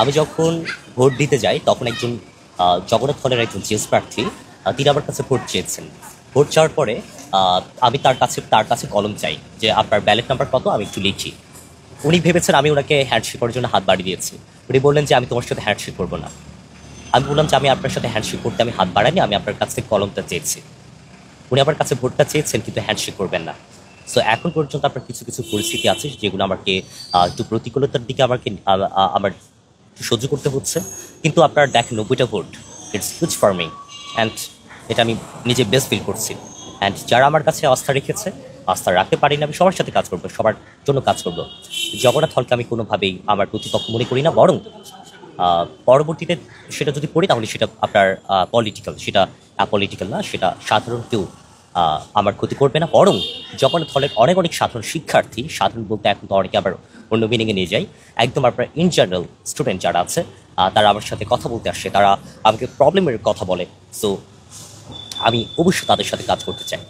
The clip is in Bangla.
আমি যখন ভোট দিতে যাই তখন একজন জগন্নাথ হলের একজন জিএস প্রার্থী তিনি আমার কাছে ভোট চেয়েছেন। ভোট চাওয়ার পরে আমি তার কাছে কলম চাই যে আপনার ব্যালট নাম্বার কত, আমি একটু লিখি। উনি ভেবেছেন আমি ওনাকে হ্যান্ডশেক করার জন্য হাত বাড়িয়ে দিয়েছি। উনি বললেন যে আমি তোমার সাথে হ্যান্ডশেক করবো না। আমি বললাম যে আমি আপনার সাথে হ্যান্ডশেক করতে আমি হাত বাড়াইনি, আমি আপনার কাছ থেকে কলমটা চেয়েছি। উনি আমার কাছে ভোটটা চেয়েছেন কিন্তু হ্যান্ডশেক করবেন না। সো এখন পর্যন্ত আপনার কিছু কিছু পরিস্থিতি আছে যেগুলো আমাকে একটু প্রতিকূলতার দিকে আমার একটু সহ্য করতে হচ্ছে। কিন্তু আপনার দেখেন 90টা ভোট, it's huge for me, and এটা আমি নিজে বেস্ট ফিল করছি। অ্যান্ড যারা আমার কাছে আস্থা রেখেছে, আস্থা রাখতে পারি না, আমি সবার সাথে কাজ করবো, সবার জন্য কাজ করবো। জগন্নাথ হলকে আমি কোনোভাবেই আমার প্রতিপক্ষ মনে করি না, বরং পরবর্তীতে সেটা যদি করি তাহলে সেটা আপনার পলিটিক্যাল, সেটা অ্যাপলিটিক্যাল না, সেটা সাধারণ কেউ আমার ক্ষতি করবে না। বরং জগন্নাথ হলের অনেক অনেক সাধারণ শিক্ষার্থী, সাধারণ বলতে এখন তো অনেকে আবার অন্য মিনিংয়ে নিয়ে যায়, একদম আপনার ইন জেনারেল স্টুডেন্ট যারা আছে তারা আমার সাথে কথা বলতে আসে, তারা আমাকে প্রবলেমের কথা বলে। সো আমি অবশ্যই তাদের সাথে কাজ করতে চাই।